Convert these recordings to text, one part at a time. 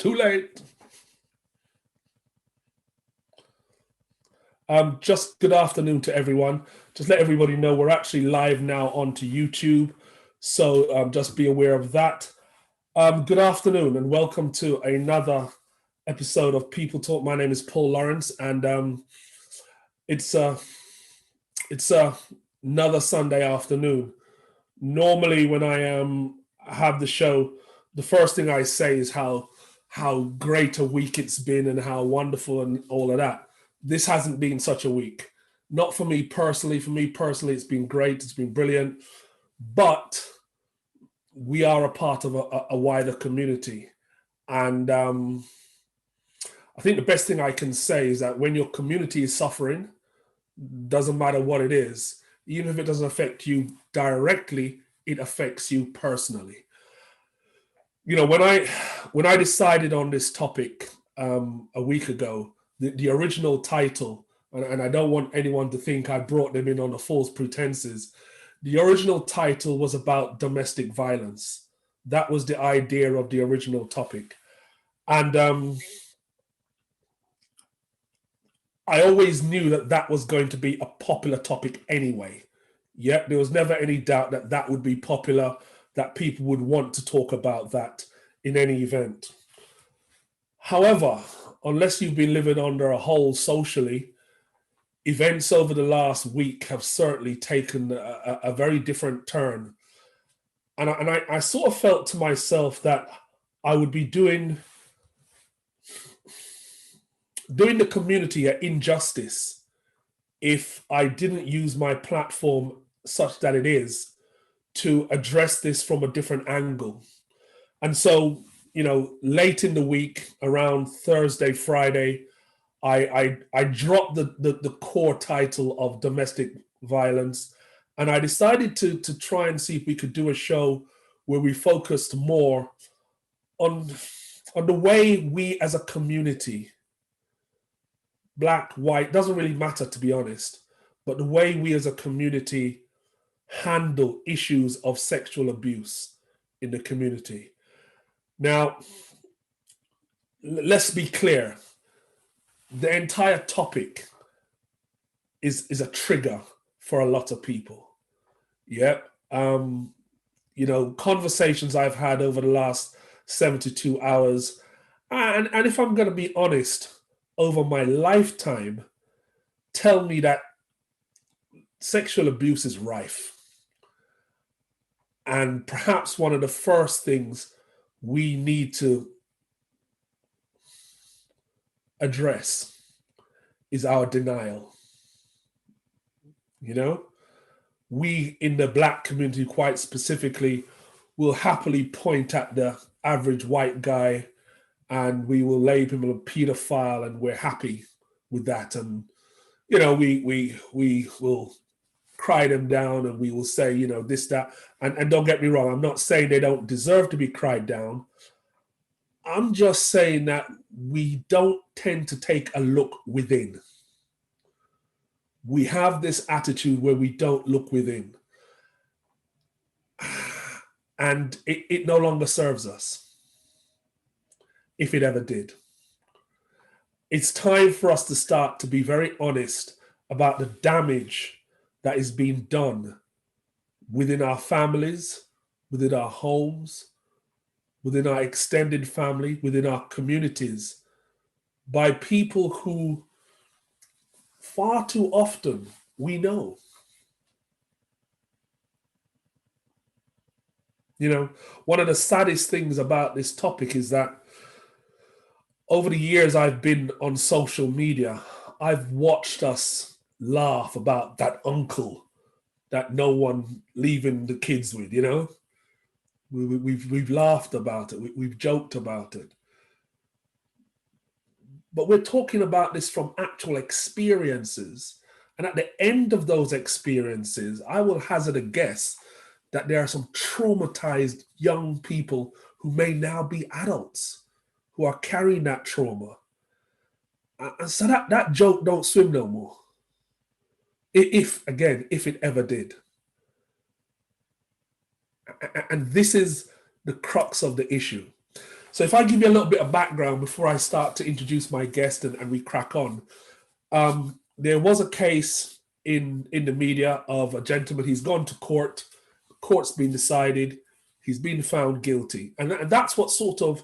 Too late. Just good afternoon to everyone. Just let everybody know we're actually live now onto YouTube. So just be aware of that. Good afternoon and welcome to another episode of People Talk. My name is Paul Lawrence, and it's another Sunday afternoon. Normally, when I have the show, the first thing I say is how great a week it's been and how wonderful and all of that. This hasn't been such a week. Not for me personally. For me personally, it's been great. It's been brilliant. But we are a part of a wider community. And I think the best thing I can say is that when your community is suffering, doesn't matter what it is, even if it doesn't affect you directly, it affects you personally. You know, when I decided on this topic a week ago, the original title, and I don't want anyone to think I brought them in on the false pretenses. The original title was about domestic violence. That was the idea of the original topic. And I always knew that that was going to be a popular topic anyway. Yeah, there was never any doubt that that would be popular, that people would want to talk about that in any event. However, unless you've been living under a hole socially, events over the last week have certainly taken a very different turn. And I sort of felt to myself that I would be doing the community an injustice if I didn't use my platform such that it is to address this from a different angle. And so, you know, late in the week, around Thursday, Friday, I dropped the core title of domestic violence, and I decided to try and see if we could do a show where we focused more on the way we as a community, black, white, doesn't really matter to be honest, but the way we as a community handle issues of sexual abuse in the community. Now, let's be clear. The entire topic is a trigger for a lot of people. Yeah. You know, conversations I've had over the last 72 hours, and if I'm going to be honest, over my lifetime, tell me that sexual abuse is rife. And perhaps one of the first things we need to address is our denial. You know, we in the black community, quite specifically, will happily point at the average white guy and we will label him a pedophile, and we're happy with that. And, you know, we will cry them down and we will say, you know, this, that. And don't get me wrong, I'm not saying they don't deserve to be cried down. I'm just saying that we don't tend to take a look within. We have this attitude where we don't look within. And it no longer serves us, if it ever did. It's time for us to start to be very honest about the damage that is being done within our families, within our homes, within our extended family, within our communities, by people who far too often we know. You know, one of the saddest things about this topic is that over the years I've been on social media, I've watched us laugh about that uncle that no one leaving the kids with, you know? We've laughed about it, we've joked about it. But we're talking about this from actual experiences. And at the end of those experiences, I will hazard a guess that there are some traumatized young people who may now be adults who are carrying that trauma. And so that joke don't swim no more. If it ever did. And this is the crux of the issue. So if I give you a little bit of background before I start to introduce my guest and we crack on, there was a case in the media of a gentleman. He's gone to court. Court's been decided. He's been found guilty. And that's what sort of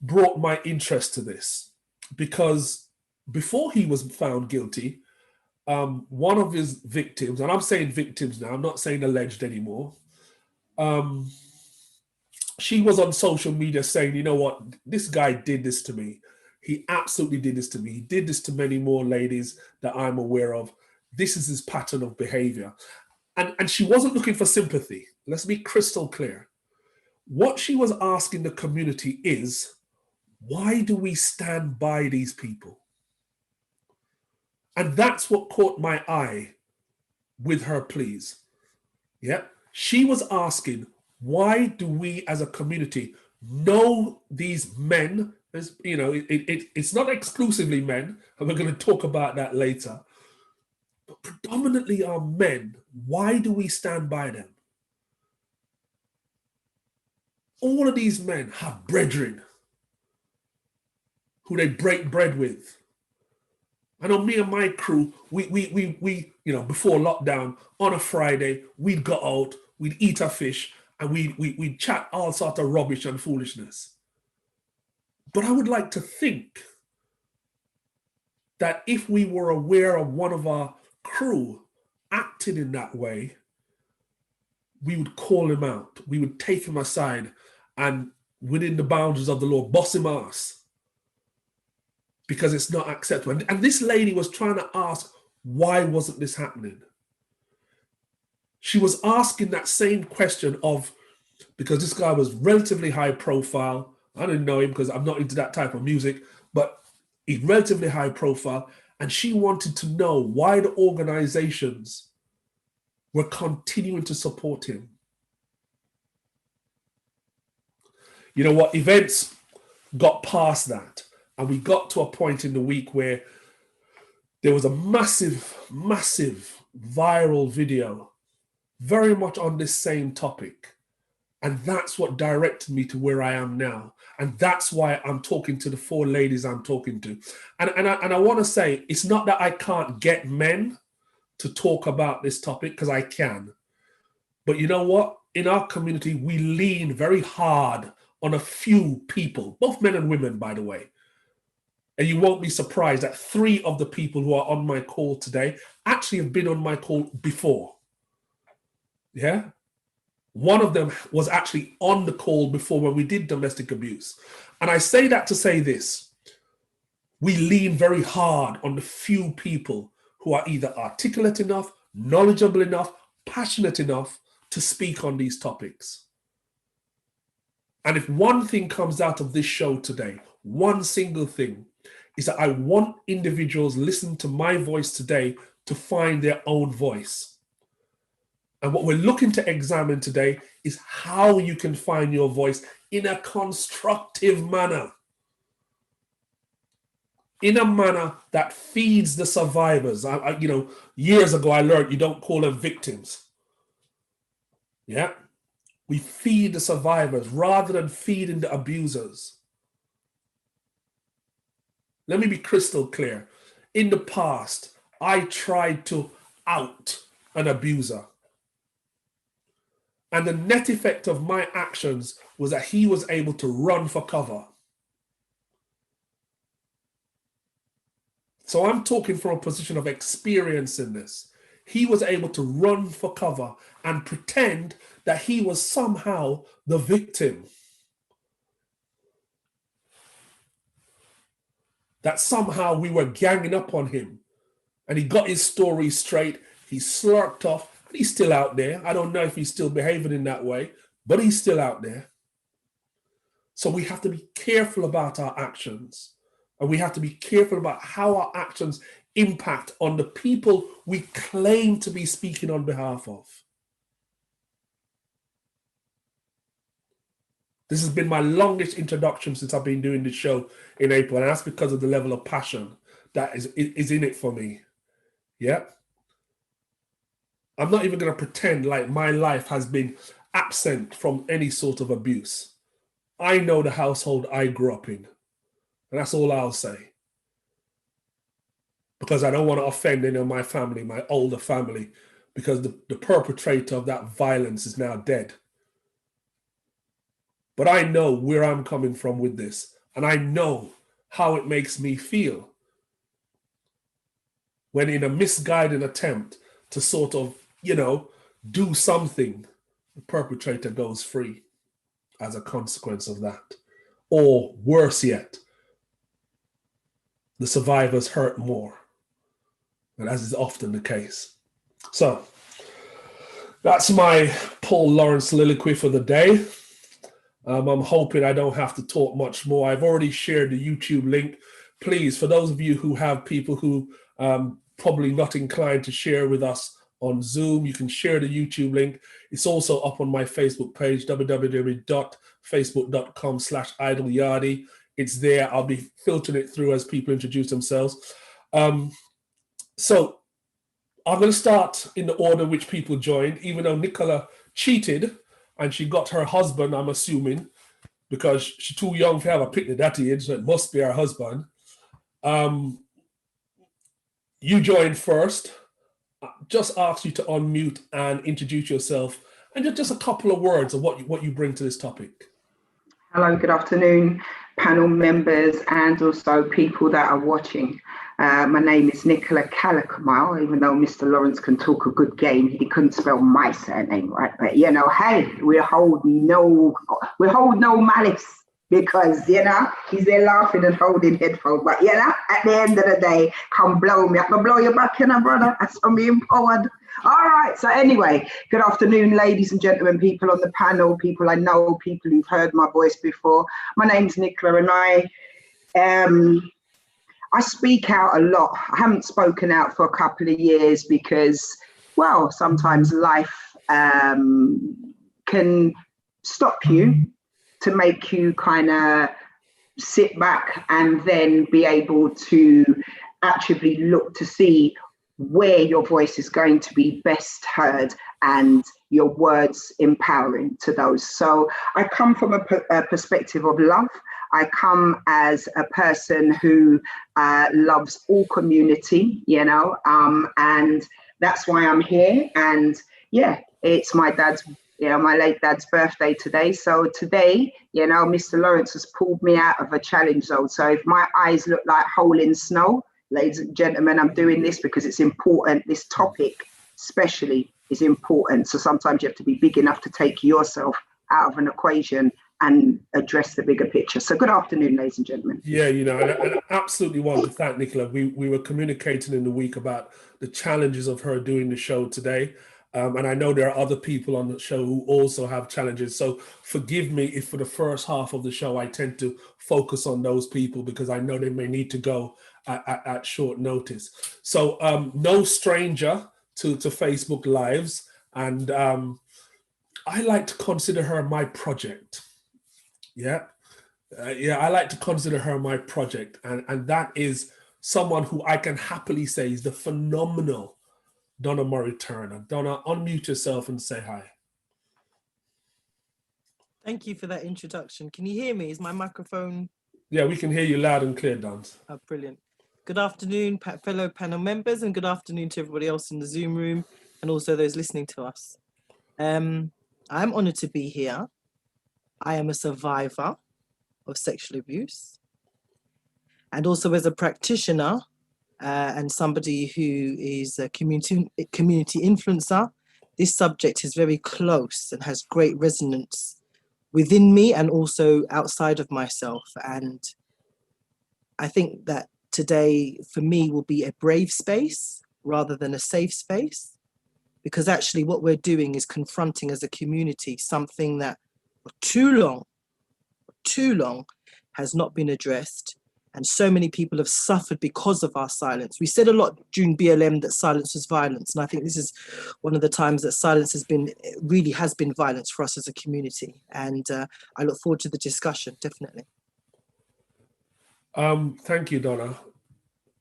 brought my interest to this. Because before he was found guilty, one of his victims, and I'm saying victims now, I'm not saying alleged anymore, she was on social media saying, you know what, this guy did this to me. He absolutely did this to me. He did this to many more ladies that I'm aware of. This is his pattern of behavior. And she wasn't looking for sympathy. Let's be crystal clear. What she was asking the community is, why do we stand by these people? And that's what caught my eye with her pleas. Yeah. She was asking, why do we as a community know these men? As, you know, it's not exclusively men, and we're going to talk about that later, but predominantly are men. Why do we stand by them? All of these men have brethren who they break bread with. I know me and my crew, we you know, before lockdown, on a Friday, we'd go out, we'd eat our fish, and we'd chat all sorts of rubbish and foolishness. But I would like to think that if we were aware of one of our crew acting in that way, we would call him out. We would take him aside and within the boundaries of the law, boss him ass. Because it's not acceptable. And this lady was trying to ask, why wasn't this happening? She was asking that same question of, because this guy was relatively high profile. I didn't know him because I'm not into that type of music, but he's relatively high profile. And she wanted to know why the organizations were continuing to support him. You know what? Events got past that. And we got to a point in the week where there was a massive, massive viral video very much on this same topic. And that's what directed me to where I am now. And that's why I'm talking to the four ladies I'm talking to. And I want to say, it's not that I can't get men to talk about this topic, because I can. But you know what? In our community, we lean very hard on a few people, both men and women, by the way. And you won't be surprised that 3 of the people who are on my call today actually have been on my call before. Yeah? One of them was actually on the call before when we did domestic abuse. And I say that to say this. We lean very hard on the few people who are either articulate enough, knowledgeable enough, passionate enough to speak on these topics. And if one thing comes out of this show today, one single thing, is that I want individuals listening to my voice today to find their own voice. And what we're looking to examine today is how you can find your voice in a constructive manner. In a manner that feeds the survivors. You know, years ago I learned you don't call them victims. Yeah? We feed the survivors rather than feeding the abusers. Let me be crystal clear. In the past, I tried to out an abuser. And the net effect of my actions was that he was able to run for cover. So I'm talking from a position of experience in this. He was able to run for cover and pretend that he was somehow the victim. That somehow we were ganging up on him. And he got his story straight. He slurped off. But he's still out there. I don't know if he's still behaving in that way, but he's still out there. So we have to be careful about our actions. And we have to be careful about how our actions impact on the people we claim to be speaking on behalf of. This has been my longest introduction since I've been doing this show in April. And that's because of the level of passion that is in it for me. Yeah. I'm not even going to pretend like my life has been absent from any sort of abuse. I know the household I grew up in. And that's all I'll say. Because I don't want to offend any of my family, my older family, because the perpetrator of that violence is now dead. But I know where I'm coming from with this, and I know how it makes me feel when, in a misguided attempt to sort of, do something, the perpetrator goes free as a consequence of that. Or worse yet, the survivors hurt more, and as is often the case. So that's my Paul Lawrence soliloquy for the day. I'm hoping I don't have to talk much more. I've already shared the YouTube link. Please, for those of you who have people who probably not inclined to share with us on Zoom, you can share the YouTube link. It's also up on my Facebook page, www.facebook.com/idleyardie. It's there. I'll be filtering it through as people introduce themselves. So I'm going to start in the order which people joined, even though Nicola cheated and she got her husband, I'm assuming, because she's too young to have a picnic at that age, so it must be her husband. You joined first. Just ask you to unmute and introduce yourself, and just a couple of words of what you bring to this topic. Hello, good afternoon, panel members and also people that are watching. My name is Nicola Calicamal. Even though Mr. Lawrence can talk a good game, he couldn't spell my surname right. But hey, we hold no malice, because he's there laughing and holding headphones. But at the end of the day, come blow me. I'm gonna blow you back, brother. That's on me empowered. All right. So anyway, good afternoon, ladies and gentlemen, people on the panel, people I know, people who've heard my voice before. My name's Nicola, and I speak out a lot. I haven't spoken out for a couple of years because, well, sometimes life can stop you to make you kind of sit back and then be able to actively look to see where your voice is going to be best heard and your words empowering to those. So I come from a perspective of love. I come as a person who loves all community, and that's why I'm here. And it's my late dad's birthday today. So today, Mr. Lawrence has pulled me out of a challenge zone. So if my eyes look like hole in snow, ladies and gentlemen, I'm doing this because it's important. This topic especially is important. So sometimes you have to be big enough to take yourself out of an equation and address the bigger picture. So good afternoon, ladies and gentlemen. Yeah, and I absolutely want to thank Nicola. We were communicating in the week about the challenges of her doing the show today. And I know there are other people on the show who also have challenges. So forgive me if for the first half of the show, I tend to focus on those people because I know they may need to go at short notice. So no stranger to Facebook Lives. And I like to consider her my project. I like to consider her my project. And that is someone who I can happily say is the phenomenal Donna Murray Turner. Donna, unmute yourself and say hi. Thank you for that introduction. Can you hear me? Is my microphone? Yeah, we can hear you loud and clear, Don. Oh, brilliant. Good afternoon, fellow panel members, and good afternoon to everybody else in the Zoom room and also those listening to us. I'm honored to be here. I am a survivor of sexual abuse. And also as a practitioner and somebody who is a community influencer, this subject is very close and has great resonance within me and also outside of myself. And I think that today for me will be a brave space rather than a safe space, because actually what we're doing is confronting as a community something that for too long has not been addressed. And so many people have suffered because of our silence. We said a lot during BLM that silence was violence. And I think this is one of the times that silence has been violence for us as a community. And I look forward to the discussion, definitely. Thank you, Donna.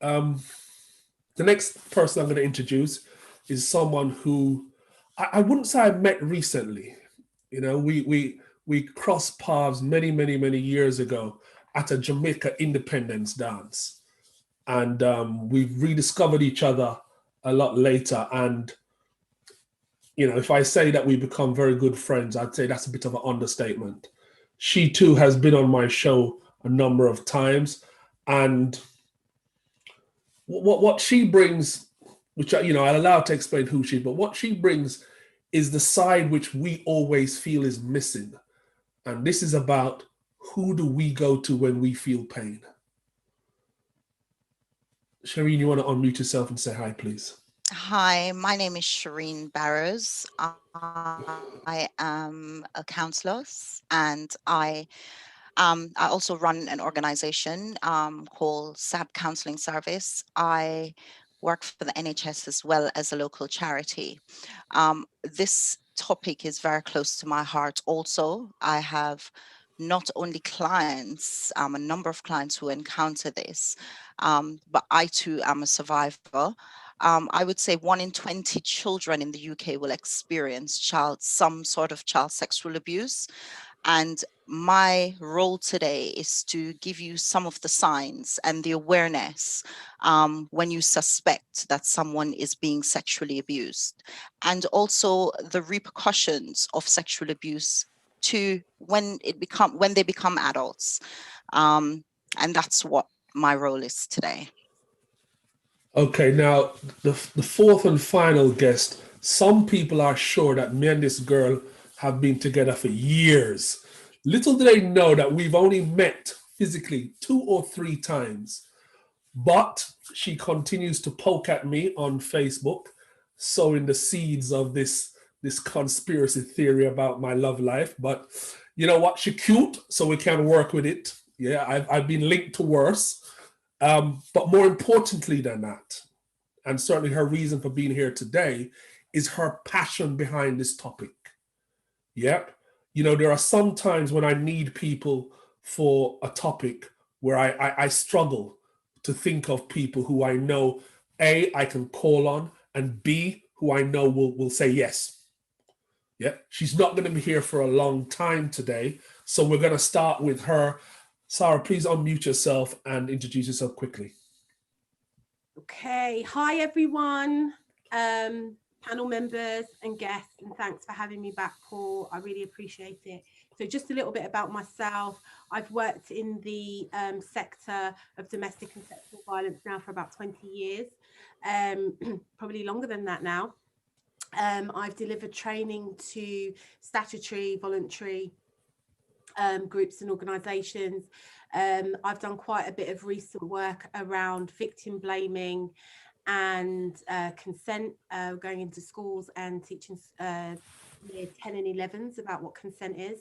The next person I'm going to introduce is someone who I wouldn't say I met recently. We we crossed paths many, many, many years ago at a Jamaica independence dance. And we've rediscovered each other a lot later. And, you know, if I say that we become very good friends, I'd say that's a bit of an understatement. She too has been on my show a number of times. And what she brings, which, you know, I'll allow her to explain who she is, but what she brings is the side which we always feel is missing. And this is about, who do we go to when we feel pain? Shireen, you want to unmute yourself and say hi, please? Hi, my name is Shireen Barrows. I am a counsellor, and I also run an organization called SAB Counselling Service. I work for the NHS as well as a local charity. This topic is very close to my heart also. I have not only clients, a number of clients who encounter this, but I too am a survivor. I would say 1 in 20 children in the UK will experience some sort of child sexual abuse. And my role today is to give you some of the signs and the awareness when you suspect that someone is being sexually abused, and also the repercussions of sexual abuse to when they become adults. And that's what my role is today. Okay, now the fourth and final guest. Some people are sure that me and this girl have been together for years. Little do they know that we've only met physically 2 or 3 times. But she continues to poke at me on Facebook, sowing the seeds of this conspiracy theory about my love life. But you know what? She's cute, so we can work with it. Yeah, I've been linked to worse. But more importantly than that, and certainly her reason for being here today, is her passion behind this topic. Yep. You know, there are some times when I need people for a topic where I struggle to think of people who I know, A, I can call on, and B, who I know will say yes. Yeah, she's not going to be here for a long time today. So we're going to start with her. Sarah, please unmute yourself and introduce yourself quickly. Okay, hi everyone, panel members and guests, and thanks for having me back, Paul. I really appreciate it. So just a little bit about myself. I've worked in the sector of domestic and sexual violence now for about 20 years, probably longer than that now. I've delivered training to statutory, voluntary groups and organisations. I've done quite a bit of recent work around victim blaming and consent, going into schools and teaching year 10 and 11s about what consent is,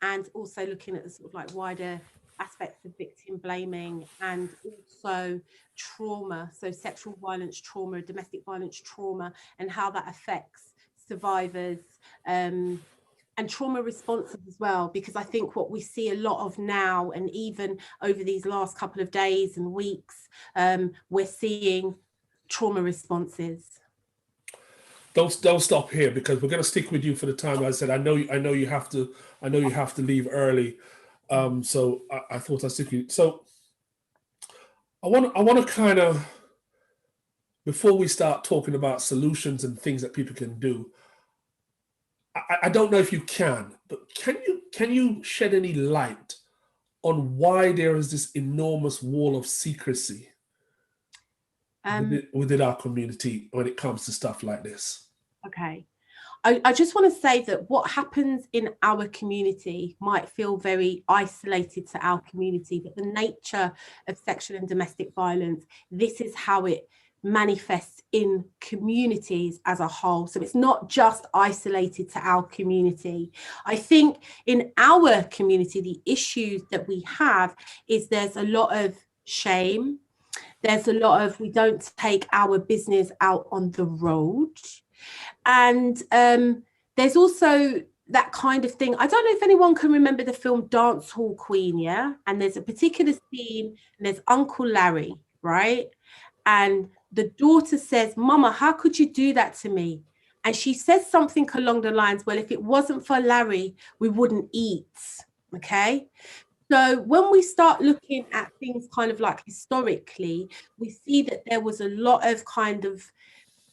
and also looking at the sort of like wider aspects of victim blaming and also trauma, so sexual violence trauma, domestic violence trauma, and how that affects survivors and trauma responses as well, because I think what we see a lot of now, and even over these last couple of days and weeks, we're seeing trauma responses. Don't stop here, because we're going to stick with you for the time. I said I know you have to leave early, so I thought I'd stick with you. So I want to kind of, before we start talking about solutions and things that people can do, I don't know if you can, but can you shed any light on why there is this enormous wall of secrecy within our community when it comes to stuff like this? Okay. I just want to say that what happens in our community might feel very isolated to our community, but the nature of sexual and domestic violence, this is how it manifests in communities as a whole. So it's not just isolated to our community. I think in our community, the issues that we have is there's a lot of shame. There's a lot of, we don't take our business out on the road. And there's also that kind of thing. I don't know if anyone can remember the film Dance Hall Queen, yeah? And there's a particular scene, and there's Uncle Larry, right? And the daughter says, "Mama, how could you do that to me?" And she says something along the lines, well, if it wasn't for Larry, we wouldn't eat. Okay. So when we start looking at things kind of like historically, we see that there was a lot of kind of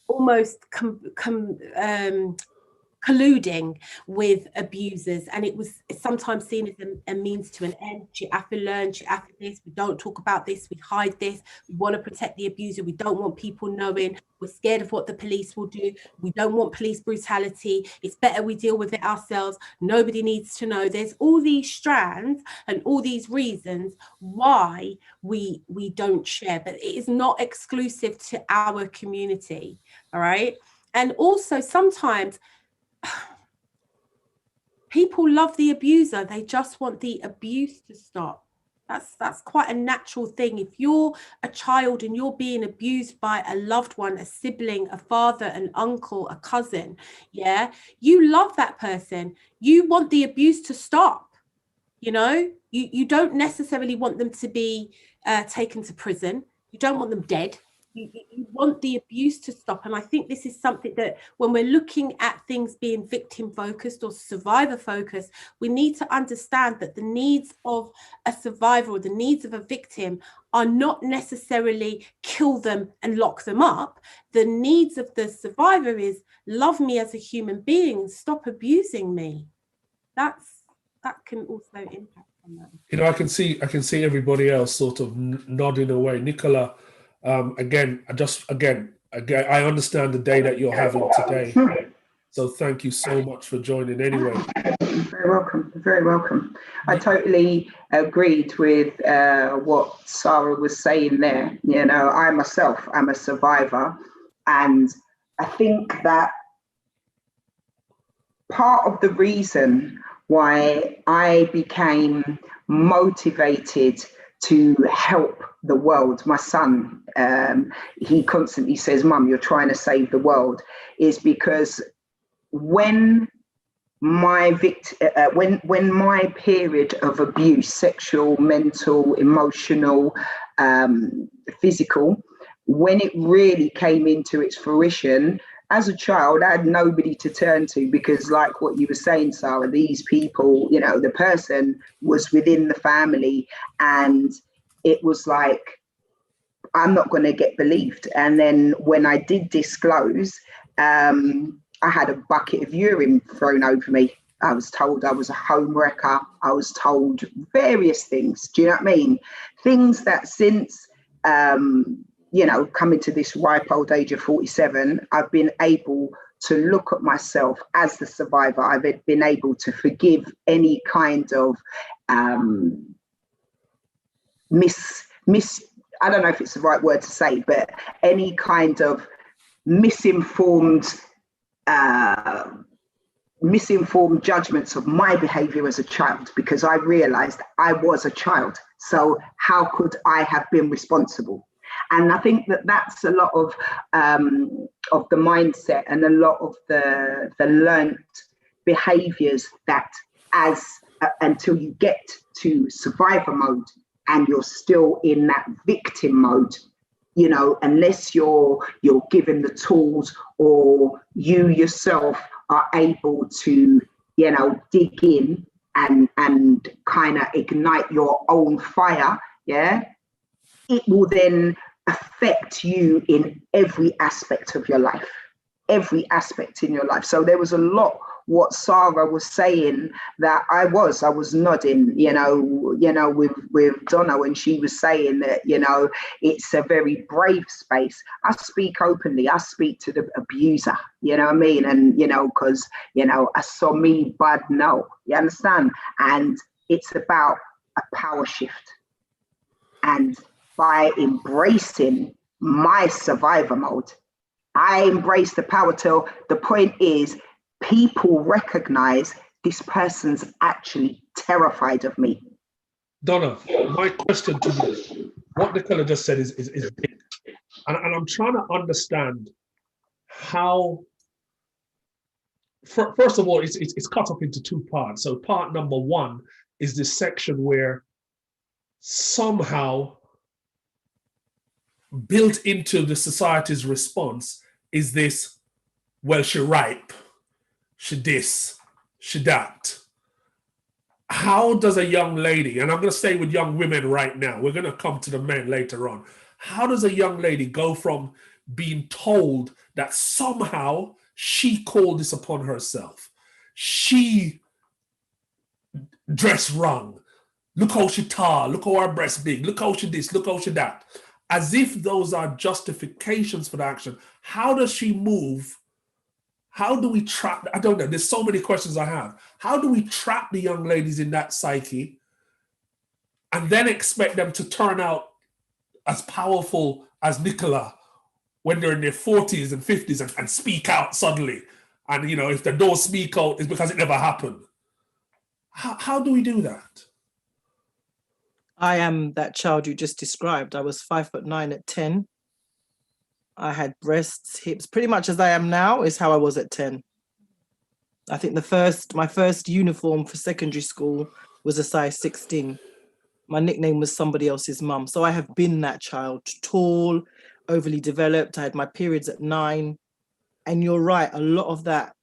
almost colluding with abusers, and it was sometimes seen as a means to an end. You have to learn, you have to this, we don't talk about this, we hide this, we want to protect the abuser, we don't want people knowing, we're scared of what the police will do, we don't want police brutality, it's better we deal with it ourselves, nobody needs to know. There's all these strands and all these reasons why we don't share, but it is not exclusive to our community, all right? And also sometimes people love the abuser, they just want the abuse to stop. That's quite a natural thing. If you're a child and you're being abused by a loved one, a sibling, a father, an uncle, a cousin, yeah, you love that person, you want the abuse to stop. You know, you don't necessarily want them to be taken to prison, you don't want them dead. You want the abuse to stop. And I think this is something that when we're looking at things being victim focused or survivor focused, we need to understand that the needs of a survivor or the needs of a victim are not necessarily kill them and lock them up. The needs of the survivor is love me as a human being, stop abusing me. That can also impact on that. You know, I can see everybody else sort of nodding away. Nicola, again, I understand the day that you're having today. So thank you so much for joining anyway. You're very welcome. Very welcome. I totally agreed with what Sarah was saying there. You know, I myself am a survivor, and I think that part of the reason why I became motivated to help the world, my son, he constantly says, "Mum, you're trying to save the world," is because when my when my period of abuse, sexual, mental, emotional, physical, when it really came into its fruition, as a child, I had nobody to turn to, because like what you were saying, Sarah, these people, you know, the person was within the family, and it was like, I'm not going to get believed. And then when I did disclose, I had a bucket of urine thrown over me. I was told I was a home wrecker. I was told various things. Do you know what I mean? Things that since, you know, coming to this ripe old age of 47, I've been able to look at myself as the survivor. I've been able to forgive any kind of I don't know if it's the right word to say, but any kind of misinformed judgments of my behavior as a child, because I realized I was a child. So how could I have been responsible? And I think that that's a lot of the mindset and a lot of the learned behaviors that until you get to survivor mode and you're still in that victim mode, you know, unless you're given the tools or you yourself are able to, you know, dig in and kind of ignite your own fire, yeah, it will then affect you in every aspect of your life, every aspect in your life. So there was a lot what Sarah was saying that I was nodding, you know, with Donna when she was saying that, you know, it's a very brave space. I speak openly, I speak to the abuser, you know what I mean? And, you know, because, you know, I saw me, but no, you understand? And it's about a power shift. And by embracing my survivor mode, I embrace the power till the point is people recognize this person's actually terrified of me. Donna, my question to you, what Nicola just said is big. And I'm trying to understand how, first of all, it's cut up into two parts. So part number one is this section where somehow built into the society's response is this well, she ripe, she this, she that. How does a young lady, and I'm going to stay with young women right now, we're going to come to the men later on. How does a young lady go from being told that somehow she called this upon herself? She dressed wrong. Look how she tall, look how her breast big, look how she this, look how she that. As if those are justifications for the action. How does she move? How do we trap? I don't know. There's so many questions I have. How do we trap the young ladies in that psyche and then expect them to turn out as powerful as Nicola when they're in their 40s and 50s and speak out suddenly? And, you know, if they don't speak out, it's because it never happened. How do we do that? I am that child you just described. I was 5'9" at 10. I had breasts, hips, pretty much as I am now is how I was at 10. I think my first uniform for secondary school was a size 16. My nickname was somebody else's mum. So I have been that child, tall, overly developed. I had my periods at 9. And you're right, a lot of that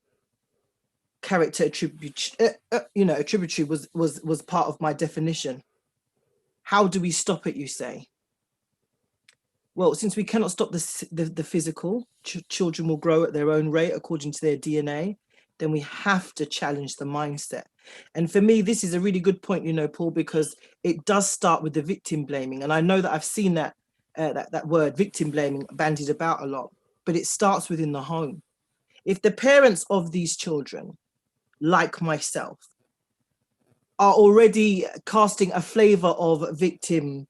character attributary was part of my definition. How do we stop it, you say? Well, since we cannot stop the physical, children will grow at their own rate according to their DNA, then we have to challenge the mindset. And for me, this is a really good point, you know, Paul, because it does start with the victim blaming. And I know that I've seen that word victim blaming bandied about a lot, but it starts within the home. If the parents of these children, like myself, are already casting a flavor of victim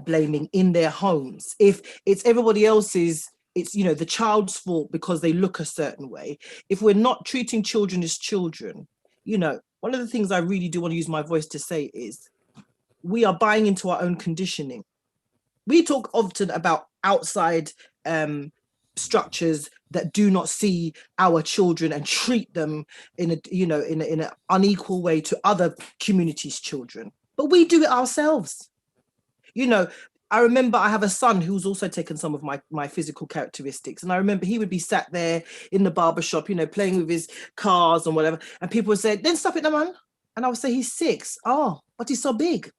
blaming in their homes, if it's everybody else's, it's, you know, the child's fault because they look a certain way, if we're not treating children as children, you know, one of the things I really do want to use my voice to say is we are buying into our own conditioning. We talk often about outside structures that do not see our children and treat them in an unequal way to other communities' children, but we do it ourselves. You know, I remember I have a son who's also taken some of my physical characteristics. And I remember he would be sat there in the barbershop, you know, playing with his cars and whatever. And people would say, then stop it, man. And I would say, he's 6. Oh, but he's so big.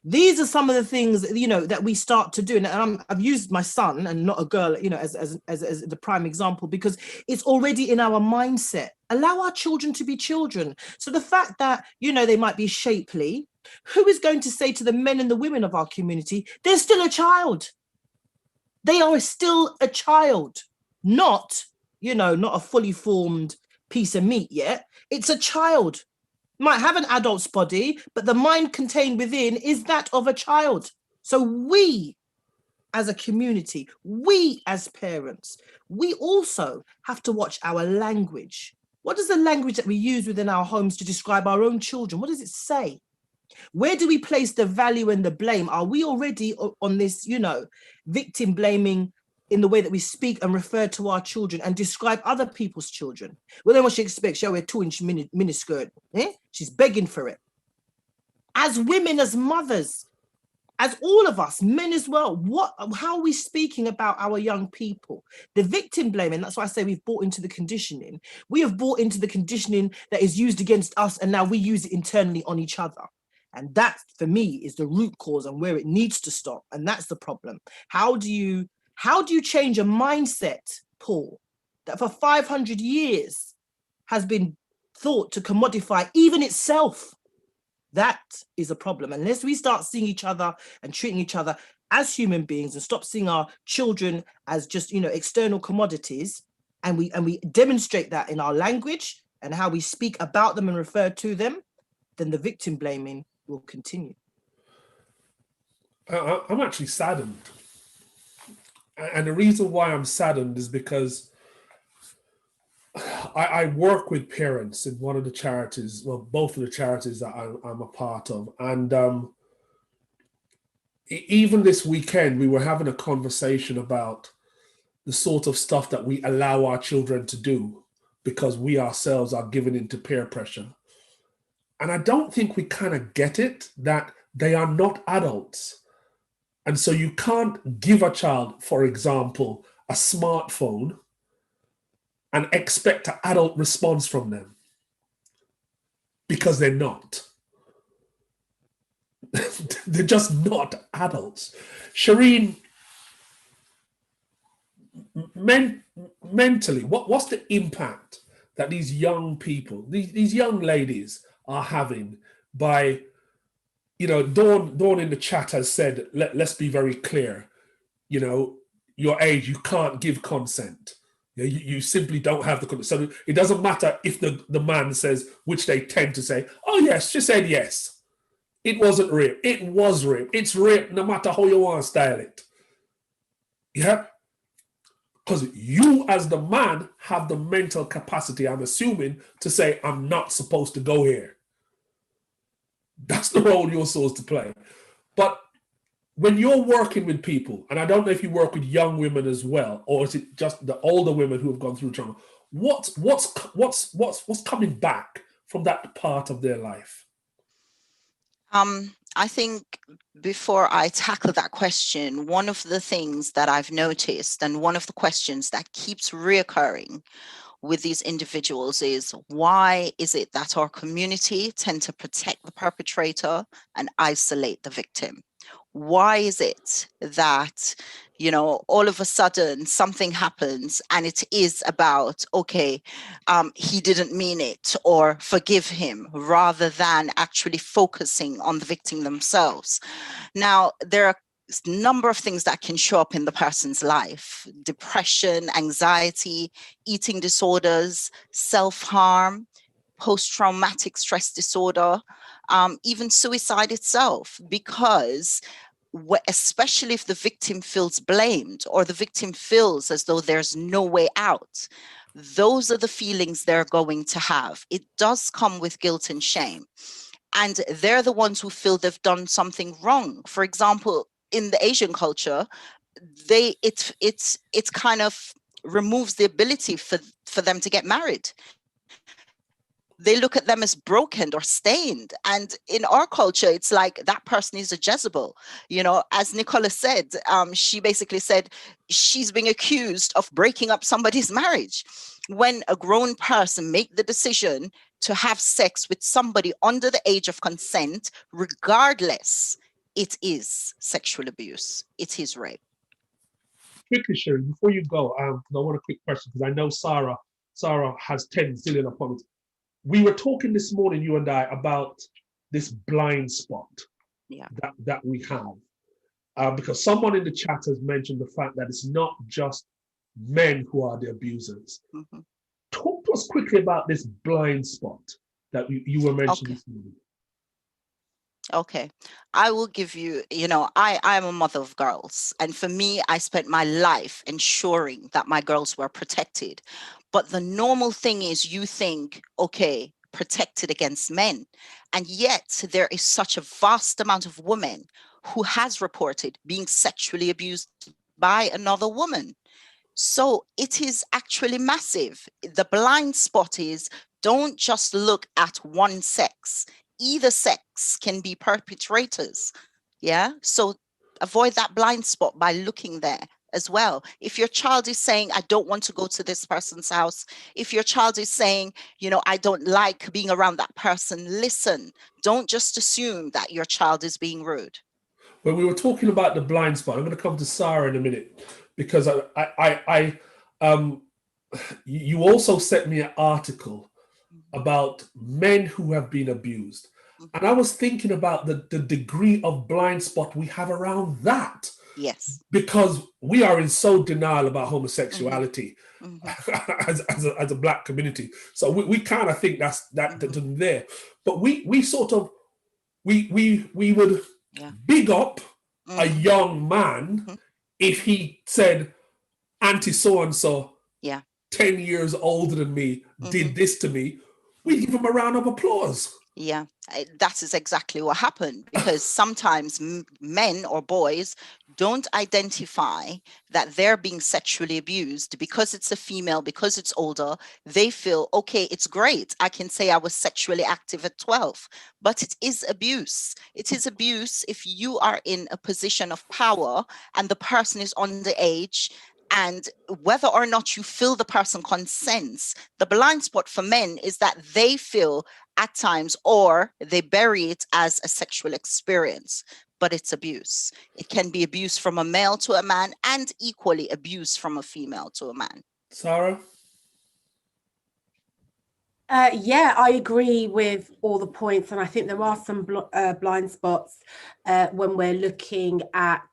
These are some of the things, you know, that we start to do. And I've used my son and not a girl, you know, as the prime example, because it's already in our mindset. Allow our children to be children. So the fact that, you know, they might be shapely, who is going to say to the men and the women of our community, they're still a child? They are still a child, not, you know, not a fully formed piece of meat yet. It's a child. Might have an adult's body, but the mind contained within is that of a child. So we, as a community, we as parents, we also have to watch our language. What is the language that we use within our homes to describe our own children? What does it say? Where do we place the value and the blame? Are we already on this, you know, victim blaming in the way that we speak and refer to our children and describe other people's children? Well, then what she expects, she'll wear 2-inch miniskirt. She's begging for it. As women, as mothers, as all of us, men as well, how are we speaking about our young people? The victim blaming, that's why I say we've bought into the conditioning. We have bought into the conditioning that is used against us, and now we use it internally on each other. And that, for me, is the root cause and where it needs to stop. And that's the problem. How do you change a mindset, Paul, that for 500 years has been thought to commodify even itself? That is a problem. Unless we start seeing each other and treating each other as human beings and stop seeing our children as just, you know, external commodities, and we demonstrate that in our language and how we speak about them and refer to them, then the victim blaming will continue. I'm actually saddened. And the reason why I'm saddened is because I work with parents in one of the charities, well, both of the charities that I'm a part of. And even this weekend, we were having a conversation about the sort of stuff that we allow our children to do because we ourselves are given into peer pressure. And I don't think we kind of get it, that they are not adults. And so you can't give a child, for example, a smartphone and expect an adult response from them, because they're not. They're just not adults. Shireen, mentally, what's the impact that these young people, these young ladies are having by, Dawn in the chat has said, let's be very clear, your age, you can't give consent. You simply don't have the consent. So it doesn't matter if the man says, which they tend to say, oh yes, she said yes. It wasn't rape. It was rape. It's rape no matter how you want to style it. Yeah? Because you as the man have the mental capacity, I'm assuming, to say, I'm not supposed to go here. That's the role you're supposed to play. But when you're working with people, and I don't know if you work with young women as well, or is it just the older women who have gone through trauma, what's coming back from that part of their life? I think before I tackle that question, one of the things that I've noticed, and one of the questions that keeps reoccurring with these individuals, is why is it that our community tend to protect the perpetrator and isolate the victim? Why is it that, all of a sudden something happens and it is about, okay, he didn't mean it, or forgive him, rather than actually focusing on the victim themselves? Now, there are a number of things that can show up in the person's life: depression, anxiety, eating disorders, self-harm, post-traumatic stress disorder, even suicide itself, because especially if the victim feels blamed or the victim feels as though there's no way out, those are the feelings they're going to have. It does come with guilt and shame. And they're the ones who feel they've done something wrong. For example, in the Asian culture, it kind of removes the ability for them to get married. They look at them as broken or stained. And in our culture, it's like that person is a Jezebel. As Nicola said, she basically said she's being accused of breaking up somebody's marriage. When a grown person make the decision to have sex with somebody under the age of consent, regardless, it is sexual abuse. It is rape. Quickly, Shireen, before you go, I want a quick question, because I know Sarah has 10 zillion upon it. We were talking this morning, you and I, about this blind spot that we have. Because someone in the chat has mentioned the fact that it's not just men who are the abusers. Mm-hmm. Talk to us quickly about this blind spot that you were mentioning this morning. Okay, I will give you, I'm a mother of girls. And for me, I spent my life ensuring that my girls were protected. But the normal thing is you think, okay, protected against men. And yet there is such a vast amount of women who has reported being sexually abused by another woman. So it is actually massive. The blind spot is, don't just look at one sex. Either sex can be perpetrators. Yeah. So avoid that blind spot by looking there as well. If your child is saying, I don't want to go to this person's house, if your child is saying, I don't like being around that person, listen. Don't just assume that your child is being rude. When we were talking about the blind spot, I'm going to come to Sarah in a minute, because you also sent me an article about men who have been abused. And I was thinking about the degree of blind spot we have around that. Yes. Because we are in so denial about homosexuality as a Black community. So we kind of think that's there. But we would big up a young man if he said, Auntie so-and-so, 10 years older than me, did this to me. We give him a round of applause. Yeah, that is exactly what happened, because sometimes men or boys don't identify that they're being sexually abused because it's a female, because it's older. They feel, okay, it's great. I can say I was sexually active at 12, but it is abuse. It is abuse if you are in a position of power and the person is underage And whether or not you feel the person consents, the blind spot for men is that they feel at times, or they bury it as a sexual experience, but it's abuse. It can be abuse from a male to a man, and equally abuse from a female to a man. Sarah? Yeah, I agree with all the points, and I think there are some blind spots when we're looking at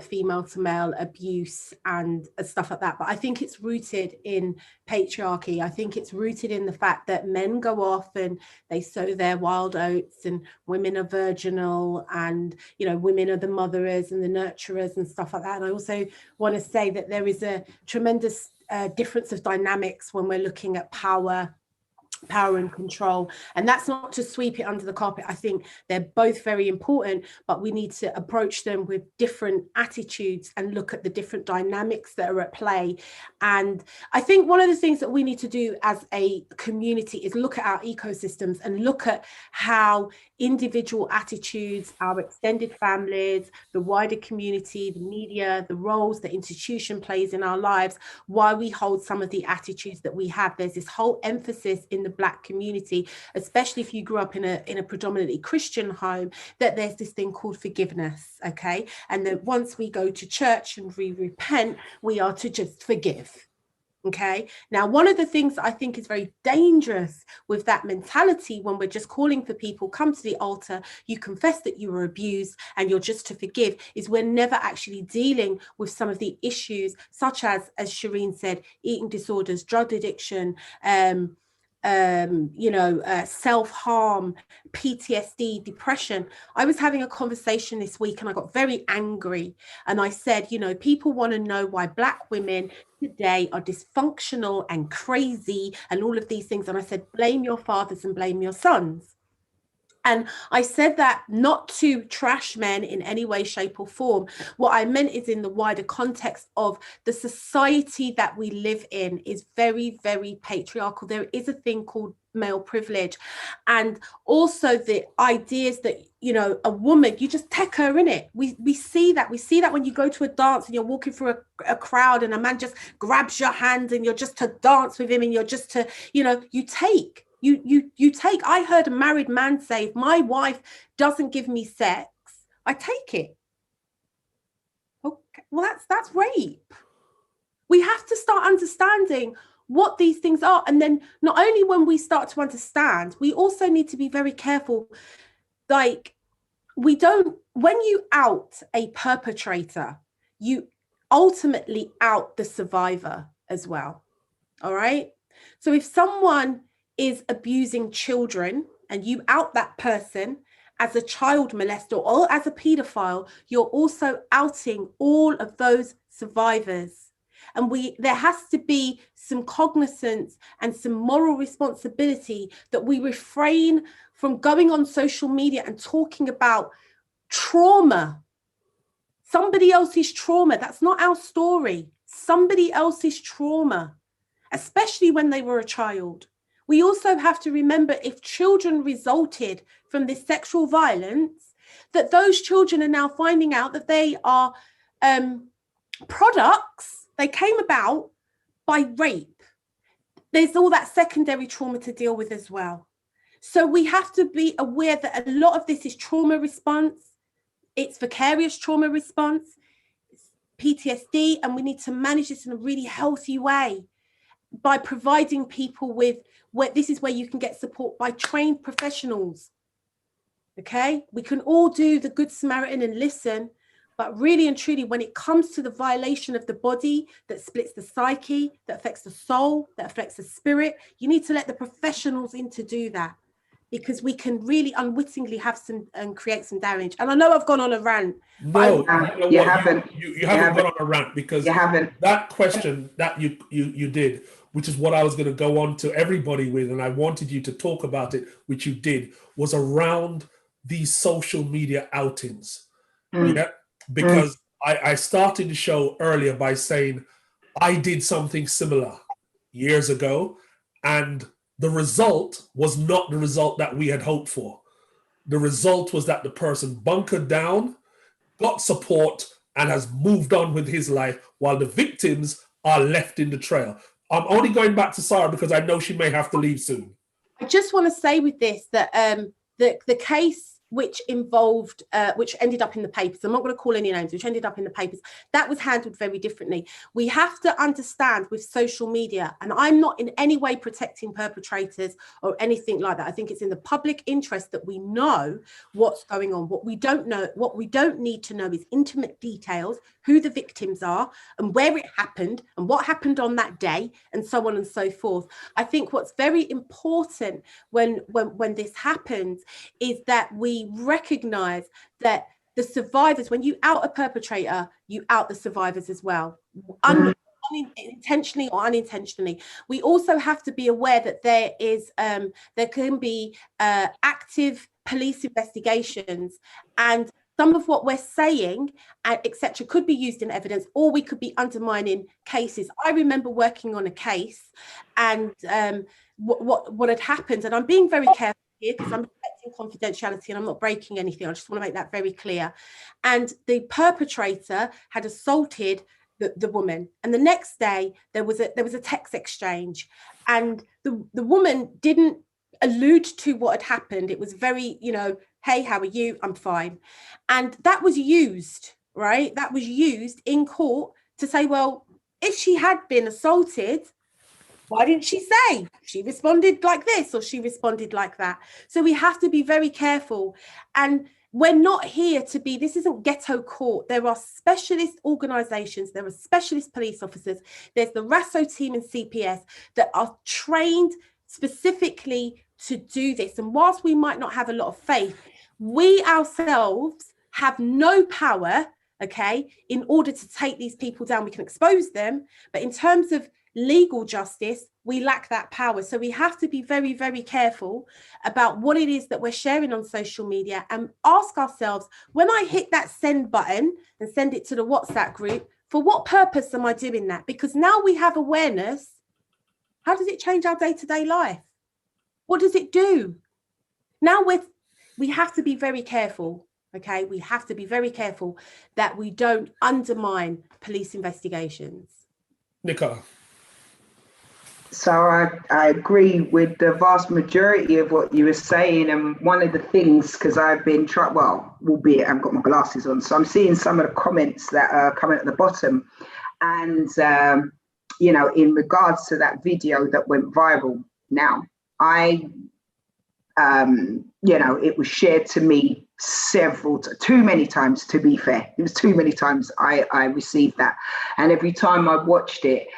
female to male abuse and stuff like that. But I think it's rooted in patriarchy. I think it's rooted in the fact that men go off and they sow their wild oats, and women are virginal, and women are the motherers and the nurturers and stuff like that. And I also want to say that there is a tremendous difference of dynamics when we're looking at power and control, and that's not to sweep it under the carpet. I think they're both very important, but we need to approach them with different attitudes and look at the different dynamics that are at play. And I think one of the things that we need to do as a community is look at our ecosystems and look at how individual attitudes, our extended families, the wider community, the media, the roles the institution plays in our lives, why we hold some of the attitudes that we have. There's this whole emphasis in the Black community, especially if you grew up in a predominantly Christian home, that there's this thing called forgiveness, okay? And that once we go to church and we repent, we are to just forgive. Okay. Now, one of the things that I think is very dangerous with that mentality, when we're just calling for people, come to the altar, you confess that you were abused and you're just to forgive, is we're never actually dealing with some of the issues, such as Shireen said, eating disorders, drug addiction, self-harm, PTSD, depression. I was having a conversation this week and I got very angry, and I said, people want to know why Black women today are dysfunctional and crazy and all of these things. And I said, blame your fathers and blame your sons. And I said that not to trash men in any way, shape or form. What I meant is in the wider context of the society that we live in is very, very patriarchal. There is a thing called male privilege. And also the ideas that, a woman, you just take her in it. We see that. We see that when you go to a dance and you're walking through a crowd and a man just grabs your hand and you're just to dance with him and you're just to, you take. You take. I heard a married man say, if my wife doesn't give me sex, I take it. Okay, well, that's rape. We have to start understanding what these things are. And then not only when we start to understand, we also need to be very careful. Like, when you out a perpetrator, you ultimately out the survivor as well. All right. So if someone is abusing children and you out that person as a child molester or as a pedophile, you're also outing all of those survivors. And there has to be some cognizance and some moral responsibility that we refrain from going on social media and talking about trauma. Somebody else's trauma. That's not our story. Somebody else's trauma, especially when they were a child. We also have to remember, if children resulted from this sexual violence, that those children are now finding out that they are products. They came about by rape. There's all that secondary trauma to deal with as well. So we have to be aware that a lot of this is trauma response. It's vicarious trauma response, it's PTSD, and we need to manage this in a really healthy way by providing people with this is where you can get support by trained professionals. Okay, we can all do the Good Samaritan and listen, but really and truly, when it comes to the violation of the body that splits the psyche, that affects the soul, that affects the spirit, you need to let the professionals in to do that, because we can really unwittingly have some and create some damage. And I know I've gone on a rant. No, you haven't. You haven't gone on a rant, because You haven't. that question that you did, which is what I was going to go on to everybody with, and I wanted you to talk about it, which you did, was around these social media outings. Yeah, because I started the show earlier by saying I did something similar years ago, and the result was not the result that we had hoped for. The result was that the person bunkered down, got support, and has moved on with his life, while the victims are left in the trail. I'm only going back to Sarah because I know she may have to leave soon. I just want to say with this that the case which involved, which ended up in the papers, I'm not going to call any names, which ended up in the papers, that was handled very differently. We have to understand with social media, and I'm not in any way protecting perpetrators or anything like that. I think it's in the public interest that we know what's going on. What we don't know, what we don't need to know is intimate details, who the victims are and where it happened and what happened on that day and so on and so forth. I think what's very important when this happens is that we recognize that the survivors, when you out a perpetrator, you out the survivors as well, intentionally or unintentionally. We also have to be aware that there can be active police investigations, and some of what we're saying, etc., could be used in evidence, or we could be undermining cases. I remember working on a case, and what had happened, and I'm being very careful here because I'm respecting confidentiality and I'm not breaking anything. I just want to make that very clear. And the perpetrator had assaulted the woman, and the next day there was a text exchange, and the woman didn't allude to what had happened. It was very, hey, how are you? I'm fine. And that was used, right? That was used in court to say, well, if she had been assaulted, why didn't she say? She responded like this or she responded like that. So we have to be very careful. And we're not here to be, this isn't ghetto court. There are specialist organisations, there are specialist police officers, there's the RASO team and CPS that are trained specifically to do this. And whilst we might not have a lot of faith, we ourselves have no power, okay, in order to take these people down. We can expose them, but in terms of legal justice, we lack that power. So we have to be very, very careful about what it is that we're sharing on social media, and ask ourselves, when I hit that send button and send it to the WhatsApp group, for what purpose am I doing that? Because now we have awareness. How does it change our day-to-day life? What does it do? Now we have to be very careful, okay? We have to be very careful that we don't undermine police investigations. Nicola. So I agree with the vast majority of what you were saying. And one of the things, because I've been albeit I've got my glasses on, so I'm seeing some of the comments that are coming at the bottom. And, in regards to that video that went viral now, it was shared to me too many times, to be fair. It was too many times I received that. And every time I watched it,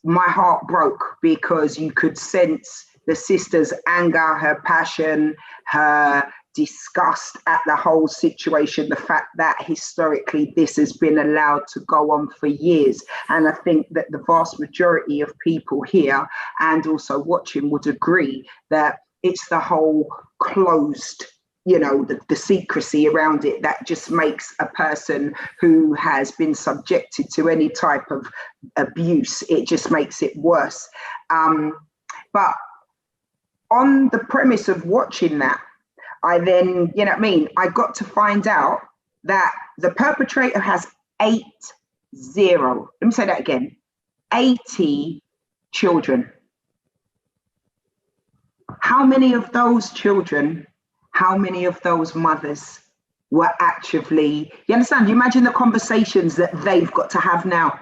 my heart broke, because you could sense the sister's anger, her passion, her disgust at the whole situation, the fact that historically this has been allowed to go on for years. And I think that the vast majority of people here and also watching would agree that it's the whole closed, the secrecy around it that just makes a person who has been subjected to any type of abuse, it just makes it worse. But on the premise of watching that, I then, I got to find out that the perpetrator has 80, let me say that again, 80 children. How many of those children, how many of those mothers were actually, you understand? You imagine the conversations that they've got to have now.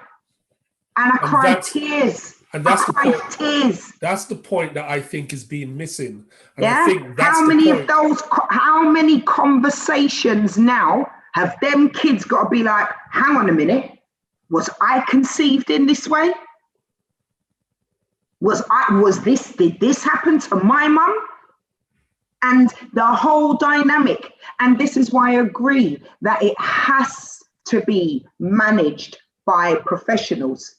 And I cried tears. And that's the point. Tears. That's the point that I think is being missing. And yeah. I think that's how many conversations now have them kids got to be like, hang on a minute, was I conceived in this way? Did this happen to my mum? And the whole dynamic. And this is why I agree that it has to be managed by professionals.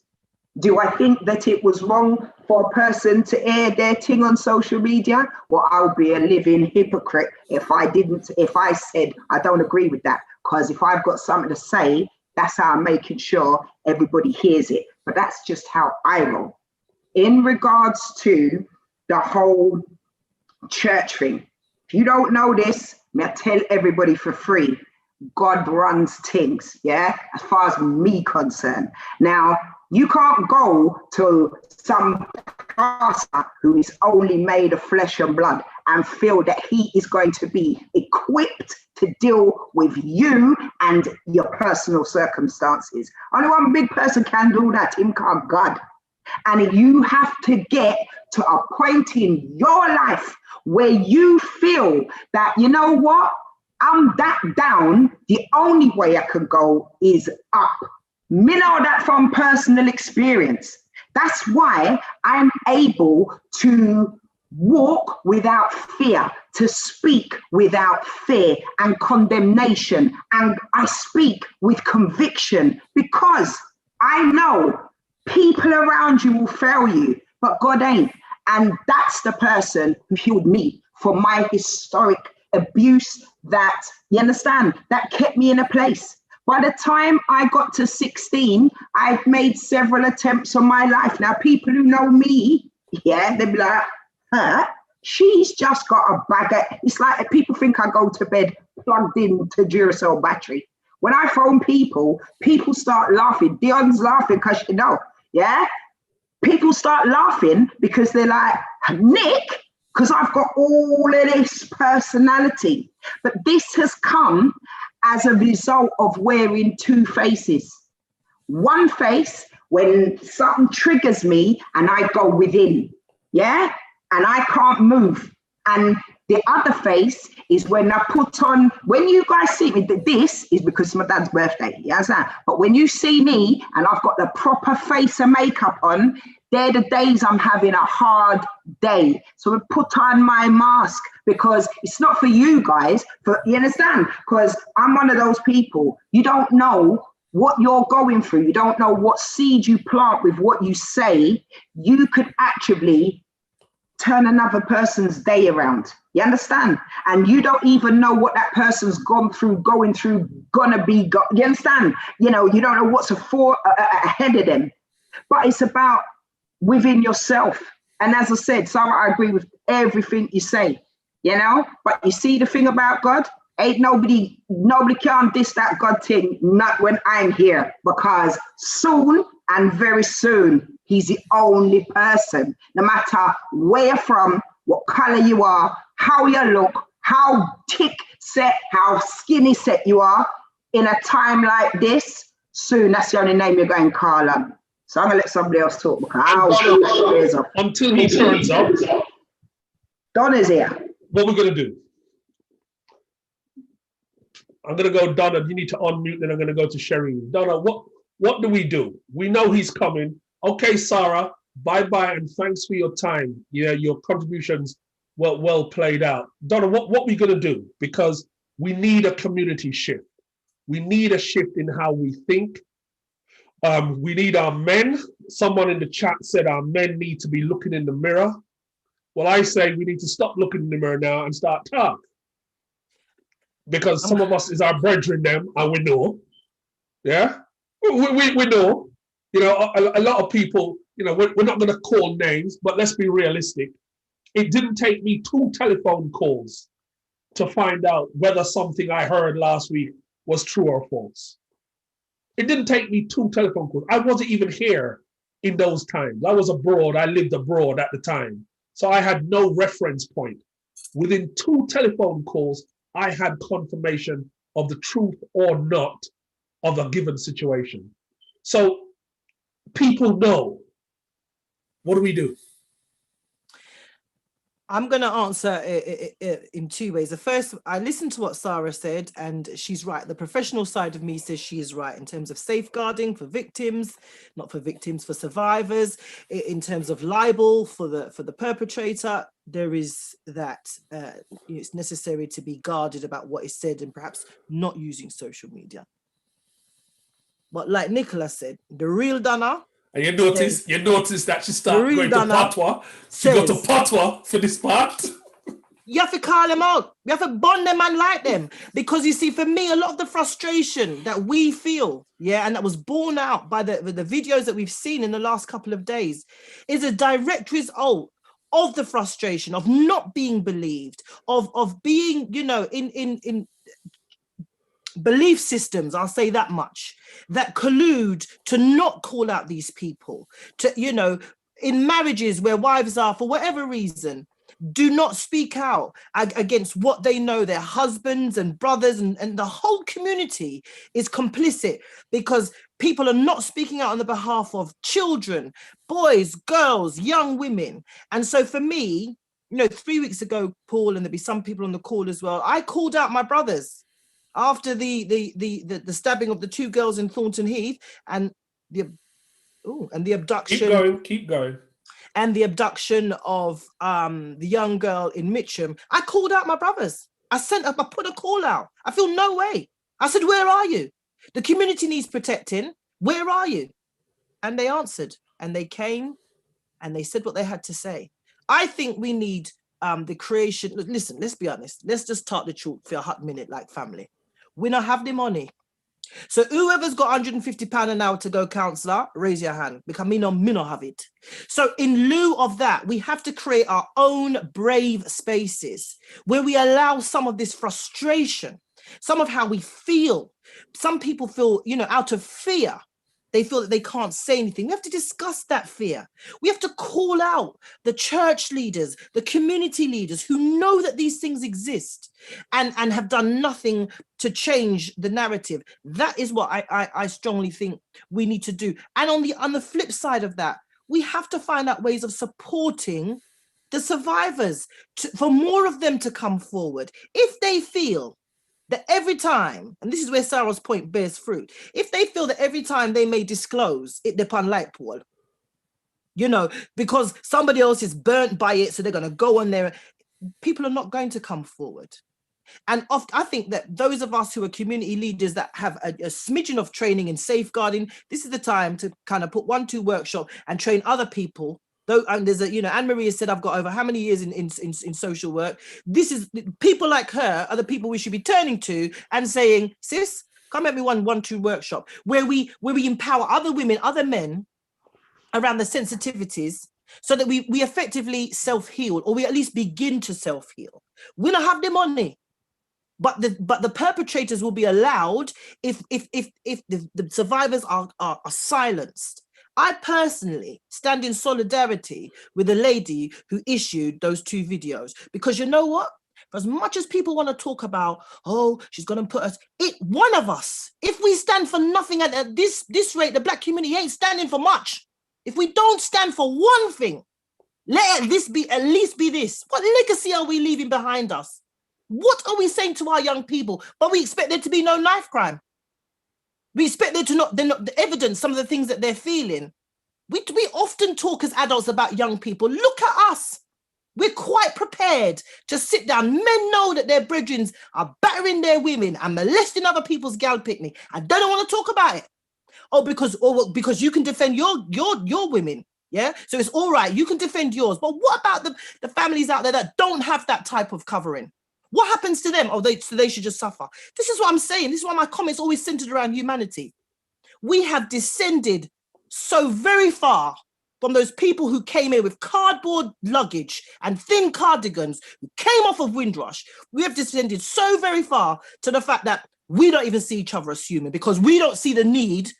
Do I think that it was wrong for a person to air their thing on social media? Well, I'll be a living hypocrite if I said I don't agree with that. Because if I've got something to say, that's how I'm making sure everybody hears it. But that's just how I roll. In regards to the whole church thing, if you don't know this, may I tell everybody for free, God runs things, yeah, as far as me concerned. Now, you can't go to some pastor who is only made of flesh and blood and feel that he is going to be equipped to deal with you and your personal circumstances. Only one big person can do that, him called God. And you have to get to a point in your life where you feel that, you know what, I'm that down, the only way I can go is up. Me know that from personal experience. That's why I'm able to walk without fear, to speak without fear and condemnation. And I speak with conviction because I know people around you will fail you, but God ain't. And that's the person who healed me from my historic abuse that, you understand, that kept me in a place. By the time I got to 16, I've made several attempts on my life. Now, people who know me, yeah, they'll be like, huh? She's just got a bag of, it's like people think I go to bed plugged into Duracell battery. When I phone people, people start laughing. Dion's laughing because, you know, yeah? People start laughing because they're like, Nick, because I've got all of this personality. But this has come as a result of wearing two faces. One face when something triggers me and I go within, yeah? And I can't move. And the other face is when I put on, when you guys see me, this is because it's my dad's birthday, you understand? But when you see me and I've got the proper face and makeup on, they're the days I'm having a hard day. So I put on my mask because it's not for you guys, for, you understand? Because I'm one of those people, you don't know what you're going through. You don't know what seed you plant with what you say. You could actually turn another person's day around. You understand? And you don't even know what that person's going through, gonna be, you understand? You know, you don't know what's ahead of them. But it's about within yourself. And as I said, Sarah, I agree with everything you say, you know? But you see the thing about God? Ain't nobody can diss that God thing, not when I'm here, because soon and very soon, he's the only person, no matter where you're from, what color you are, how you look, how thick set, how skinny set you are, in a time like this, soon that's the only name you're going to call on. So I'm going to let somebody else talk because until he turns up. Donna's here. What we're going to do? I'm going to go, Donna, you need to unmute, then I'm going to go to Shireen. Donna, what do? We know he's coming. Okay, Sarah, bye-bye, and thanks for your time. Yeah, your contributions were well played out. Donna, what we going to do? Because we need a community shift. We need a shift in how we think. We need our men. Someone in the chat said our men need to be looking in the mirror. Well, I say we need to stop looking in the mirror now and start talk. Because some of us is our brethren them, and we know. Yeah? We know. You know, a lot of people, you know, we're not going to call names, but let's be realistic. It didn't take me 2 telephone calls to find out whether something I heard last week was true or false. It didn't take me 2 telephone calls. I wasn't even here in those times. I was abroad. I lived abroad at the time. So I had no reference point. Within 2 telephone calls, I had confirmation of the truth or not of a given situation. So people know. What do we do? I'm going to answer in 2 ways. The first, I listened to what Sarah said, and she's right. The professional side of me says she is right in terms of safeguarding for victims, not for victims, for survivors, in terms of libel for the perpetrator. There is that it's necessary to be guarded about what is said and perhaps not using social media. But like Nicola said, the real Donna. And you notice that she started going to Patois. She got to Patois for this part. You have to call them out. You have to bond them and like them. Because you see, for me, a lot of the frustration that we feel, yeah, and that was borne out by the videos that we've seen in the last couple of days, is a direct result of the frustration of not being believed, of being, you know, in belief systems, I'll say that much, that collude to not call out these people, to, you know, in marriages where wives are, for whatever reason, do not speak out against what they know their husbands and brothers and the whole community is complicit, because people are not speaking out on the behalf of children, boys, girls, young women. And so for me, you know, 3 weeks ago, Paul, and there'll be some people on the call as well, I called out my brothers after the stabbing of the 2 girls in Thornton Heath and the abduction. Keep going. And the abduction of the young girl in Mitcham. I called out my brothers. I put a call out. I feel no way. I said, where are you? The community needs protecting. Where are you? And they answered, and they came and they said what they had to say. I think we need the creation. Listen, let's be honest. Let's just talk the truth for a hot minute, like family. We don't have the money. So whoever's got £150 an hour to go counsellor, raise your hand, because me no have it. So in lieu of that, we have to create our own brave spaces where we allow some of this frustration, some of how we feel. Some people feel, you know, out of fear. They feel that they can't say anything. We have to discuss that fear. We have to call out the church leaders, the community leaders who know that these things exist and have done nothing to change the narrative. That is what I strongly think we need to do. And on the flip side of that, we have to find out ways of supporting the survivors for more of them to come forward. If they feel that every time, and this is where Sarah's point bears fruit, if they feel that every time they may disclose, it depends like Paul, you know, because somebody else is burnt by it, so they're going to go on there, people are not going to come forward. And I think that those of us who are community leaders that have a smidgen of training in safeguarding, this is the time to kind of put 1-2 workshop and train other people. Though, and there's a, you know, Anne-Marie has said, I've got over how many years in social work. This is, people like her are the people we should be turning to and saying, sis, come at me 1-2 workshop where we empower other women, other men around the sensitivities so that we effectively self-heal, or we at least begin to self-heal. We don't have the money, but the perpetrators will be allowed if the survivors are silenced. I personally stand in solidarity with the lady who issued those 2 videos, because you know what? For as much as people want to talk about, oh, she's going to put us, one of us, if we stand for nothing at this rate, the Black community ain't standing for much. If we don't stand for one thing, let this be, at least be this. What legacy are we leaving behind us? What are we saying to our young people? But we expect there to be no knife crime. We expect they're not the evidence, some of the things that they're feeling. We often talk as adults about young people. Look at us. We're quite prepared to sit down. Men know that their brethren are battering their women and molesting other people's gal picnic, and they don't want to talk about it. Because you can defend your women. Yeah. So it's all right. You can defend yours. But what about the families out there that don't have that type of covering? What happens to them? Oh, so they should just suffer. This is what I'm saying. This is why my comments always centered around humanity. We have descended so very far from those people who came in with cardboard luggage and thin cardigans, who came off of Windrush. We have descended so very far to the fact that we don't even see each other as human, because we don't see the need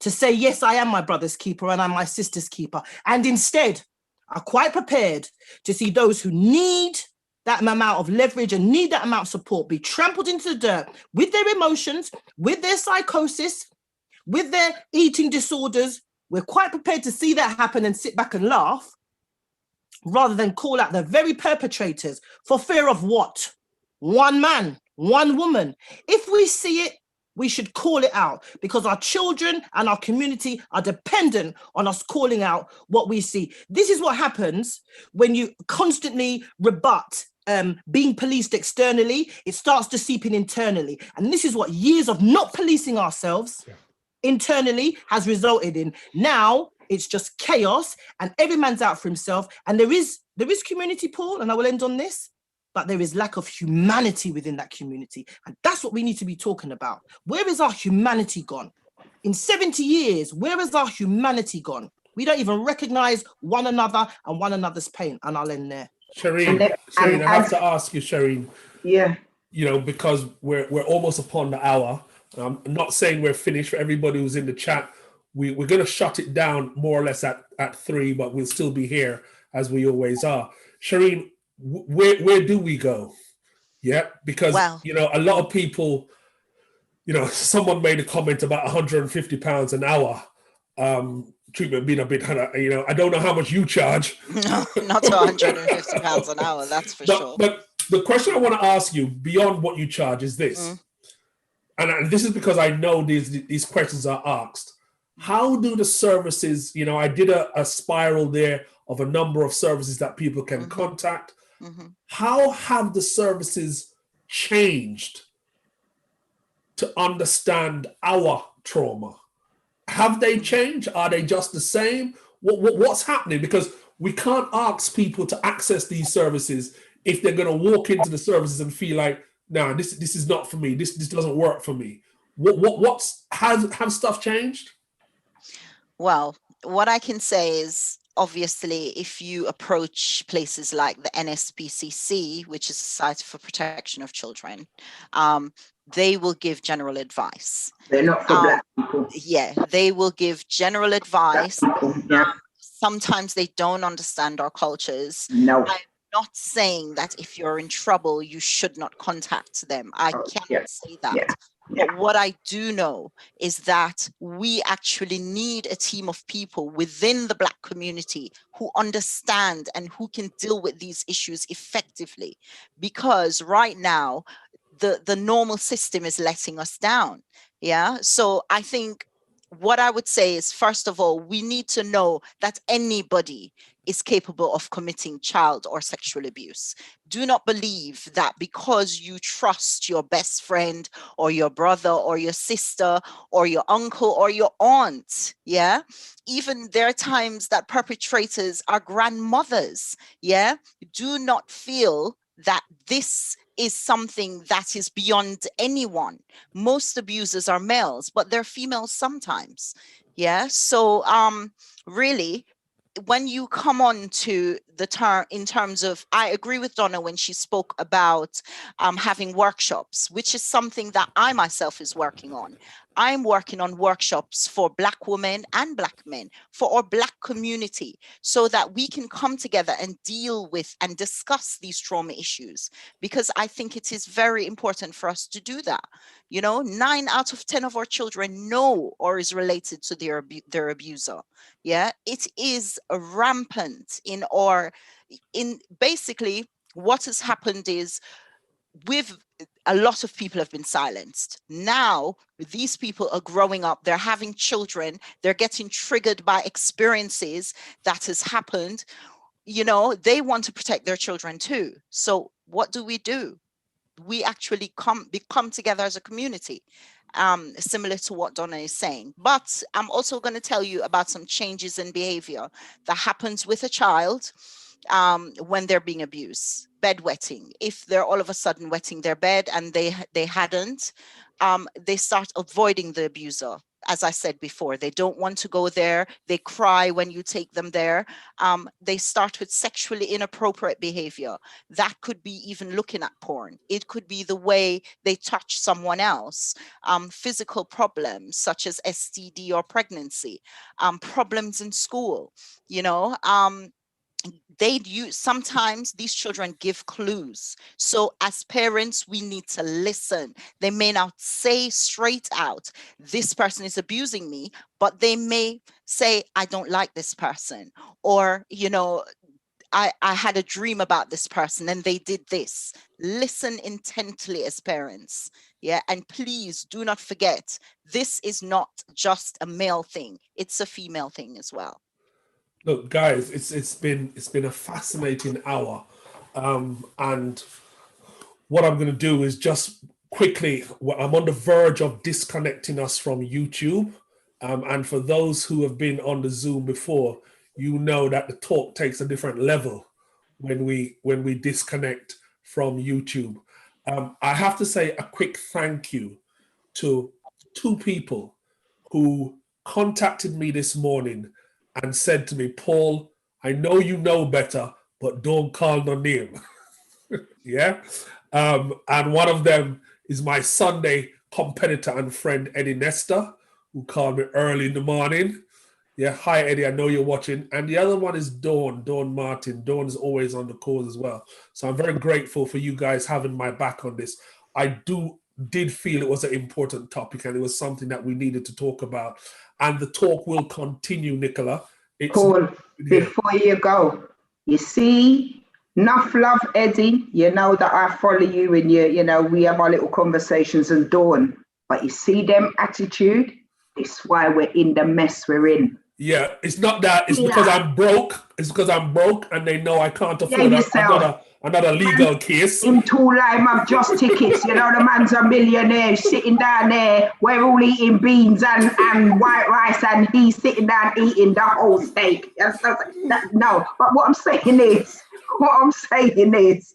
to say, yes, I am my brother's keeper and I'm my sister's keeper. And instead are quite prepared to see those who need that amount of leverage and need that amount of support be trampled into the dirt with their emotions, with their psychosis, with their eating disorders. We're quite prepared to see that happen and sit back and laugh, rather than call out the very perpetrators for fear of what? One man, one woman. If we see it, we should call it out, because our children and our community are dependent on us calling out what we see. This is what happens when you constantly rebut being policed externally. It starts to seep in internally. And this is what years of not policing ourselves internally has resulted in. Now it's just chaos and every man's out for himself. And there is community, Paul, and I will end on this, but there is lack of humanity within that community. And that's what we need to be talking about. Where is our humanity gone? In 70 years, where has our humanity gone? We don't even recognize one another and one another's pain. And I'll end there. Shireen, I have to ask you, Shireen. Yeah. because we're almost upon the hour. I'm not saying we're finished. For everybody who's in the chat, we're going to shut it down more or less at 3, but we'll still be here as we always are. Shireen, where do we go? Yeah, because Well, a lot of people, someone made a comment about £150 an hour. Treatment being a bit, I don't know how much you charge. no, not £150 an hour, that's for sure. But the question I want to ask you, beyond what you charge, is this. And this is because I know these questions are asked. How do the services, I did a spiral there of a number of services that people can contact. How have the services changed to understand our trauma? Have they changed? Are they just the same? What's happening? Because we can't ask people to access these services if they're going to walk into the services and feel like, nah, this is not for me. This doesn't work for me. Have stuff changed? Well, what I can say is, obviously, if you approach places like the NSPCC, which is Society for Protection of Children, they will give general advice. They're not for Black people. Yeah, they will give general advice. Yeah. Sometimes they don't understand our cultures. No. I'm not saying that if you're in trouble, you should not contact them. I can't say that. Yeah. But what I do know is that we actually need a team of people within the Black community who understand and who can deal with these issues effectively. Because right now, the normal system is letting us down. Yeah. So I think what I would say is, first of all, we need to know that anybody is capable of committing child or sexual abuse. Do not believe that because you trust your best friend or your brother or your sister or your uncle or your aunt, yeah? Even there are times that perpetrators are grandmothers, yeah? Do not feel that this is something that is beyond anyone. Most abusers are males, but they're females sometimes. Yeah. So really, when you come on to the term in terms of, I agree with Donna when she spoke about having workshops, which is something that I myself is working on. I'm working on workshops for Black women and Black men, for our Black community, so that we can come together and deal with and discuss these trauma issues, because I think it is very important for us to do that. 9 out of 10 of our children know or is related to their abuser. Yeah, it is rampant in basically what has happened is a lot of people have been silenced. Now, these people are growing up, they're having children, they're getting triggered by experiences that has happened. They want to protect their children too. So what do? We actually come together as a community, similar to what Donna is saying. But I'm also going to tell you about some changes in behavior that happens with a child when they're being abused. Bedwetting. If they're all of a sudden wetting their bed and they hadn't, they start avoiding the abuser. As I said before, they don't want to go there. They cry when you take them there. They start with sexually inappropriate behavior. That could be even looking at porn. It could be the way they touch someone else. Physical problems such as STD or pregnancy. Problems in school. Sometimes these children give clues. So as parents, we need to listen. They may not say straight out, this person is abusing me, but they may say, I don't like this person. Or, I had a dream about this person and they did this. Listen intently as parents. Yeah. And please do not forget, this is not just a male thing. It's a female thing as well. Look, guys, it's been a fascinating hour, and what I'm going to do is just quickly. I'm on the verge of disconnecting us from YouTube, and for those who have been on the Zoom before, you know that the talk takes a different level when we disconnect from YouTube. I have to say a quick thank you to 2 people who contacted me this morning and said to me, Paul, I know you know better, but don't call no name. Yeah. And one of them is my Sunday competitor and friend, Eddie Nesta, who called me early in the morning. Yeah, hi, Eddie, I know you're watching. And the other one is Dawn Martin. Dawn is always on the cause as well. So I'm very grateful for you guys having my back on this. I did feel it was an important topic and it was something that we needed to talk about. And the talk will continue, Nicola. Paul, before you go, you see, enough love, Eddie. You know that I follow you and you know, we have our little conversations and Dawn. But you see them attitude? It's why we're in the mess we're in. Yeah, it's not that. It's because I'm broke. It's because I'm broke and they know I can't afford another legal case. In two lime of just tickets, you know, the man's a millionaire sitting down there. We're all eating beans and white rice and he's sitting down eating the whole steak. No, but what I'm saying is,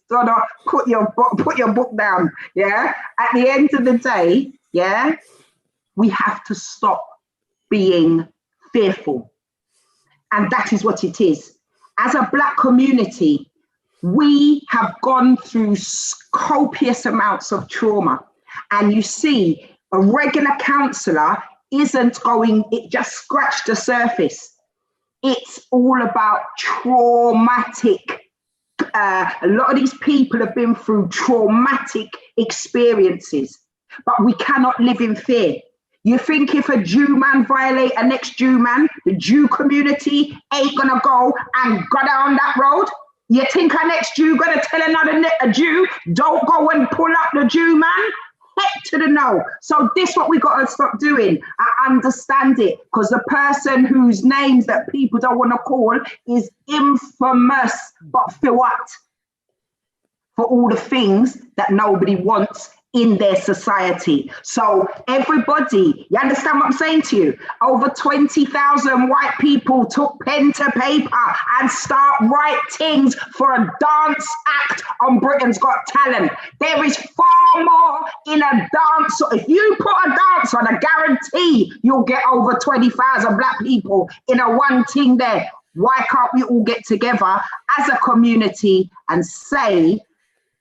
so put your book down, yeah? At the end of the day, yeah, we have to stop being fearful. And that is what it is. As a Black community, we have gone through copious amounts of trauma. And you see, a regular counsellor isn't going, it just scratched the surface. It's all about traumatic. A lot of these people have been through traumatic experiences, but we cannot live in fear. You think if a Jew man violate a next Jew man, the Jew community ain't gonna go and go down that road? You think a next Jew gonna tell a Jew, don't go and pull up the Jew man? Heck to the no. So this what we gotta stop doing. I understand it, because the person whose names that people don't wanna call is infamous, but for what? For all the things that nobody wants in their society. So everybody, you understand what I'm saying to you? Over 20,000 white people took pen to paper and start writings for a dance act on Britain's Got Talent. There is far more in a dance. If you put a dance on, I guarantee you'll get over 20,000 Black people in a one thing there. Why can't we all get together as a community and say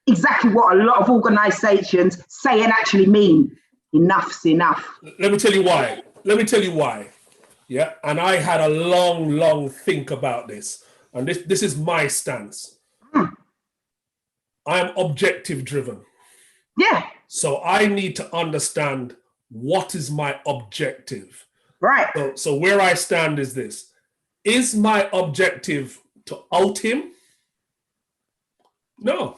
exactly what a lot of organizations say and actually mean? Enough's enough. Let me tell you why. Yeah. And I had a long think about this. And this is my stance. I'm objective driven. Yeah. So I need to understand what is my objective. Right. So where I stand is this. Is my objective to out him? No.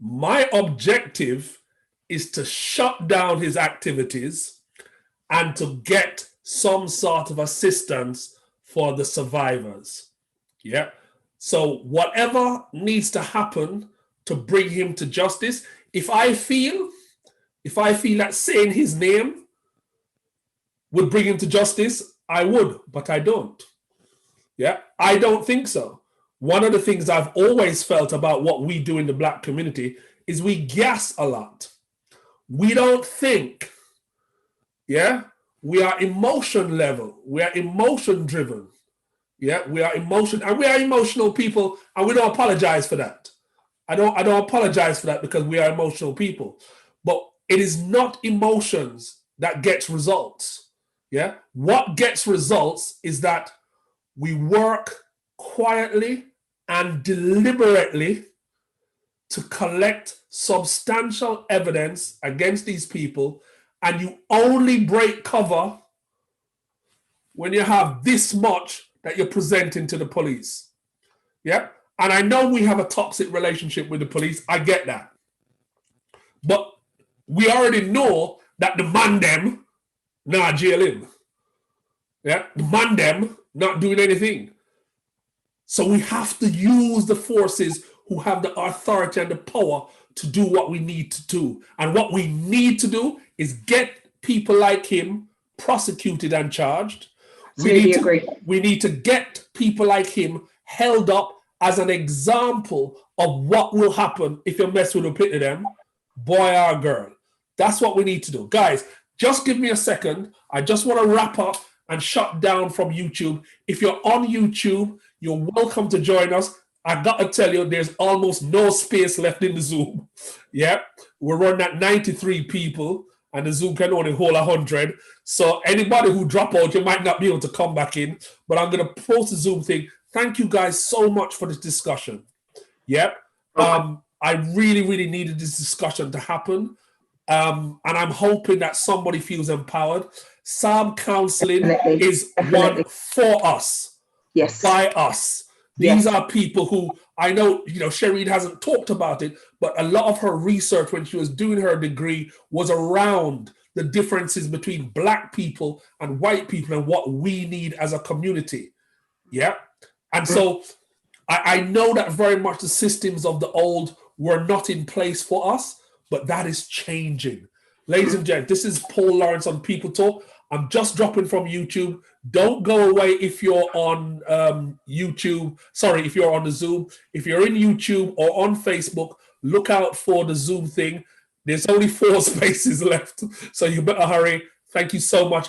My objective is to shut down his activities and to get some sort of assistance for the survivors. Yeah. So whatever needs to happen to bring him to justice, if I feel that saying his name would bring him to justice, I would, but I don't. Yeah. I don't think so. One of the things I've always felt about what we do in the Black community is we gas a lot. We don't think. Yeah. We are emotion level. We are emotion driven. Yeah. We are emotional people, and we don't apologize for that. I don't apologize for that, because we are emotional people. But it is not emotions that gets results. Yeah. What gets results is that we work quietly and deliberately to collect substantial evidence against these people, and you only break cover when you have this much that you're presenting to the police. Yeah? And I know we have a toxic relationship with the police, I get that. But we already know that the man them not jail him. Yeah? The man them not doing anything. So we have to use the forces who have the authority and the power to do what we need to do. And what we need to do is get people like him prosecuted and charged. We need to get people like him held up as an example of what will happen if you mess with a pit of them, boy or girl. That's what we need to do. Guys, just give me a second. I just want to wrap up and shut down from YouTube. If you're on YouTube, you're welcome to join us. I got to tell you, there's almost no space left in the Zoom. Yeah, we're running at 93 people, and the Zoom can only hold 100. So anybody who drop out, you might not be able to come back in. But I'm going to post the Zoom thing. Thank you guys so much for this discussion. Yep. I really, really needed this discussion to happen. And I'm hoping that somebody feels empowered. Psalm counseling is one for us, Yes. by us. These are people who, I know, Shireen hasn't talked about it, but a lot of her research when she was doing her degree was around the differences between Black people and white people and what we need as a community. Yeah. And so I know that very much the systems of the old were not in place for us, but that is changing. Ladies and gents, this is Paul Lawrence on People Talk. I'm just dropping from YouTube. Don't go away if you're on YouTube. Sorry, if you're on the Zoom. If you're in YouTube or on Facebook, look out for the Zoom thing. There's only 4 spaces left, so you better hurry. Thank you so much.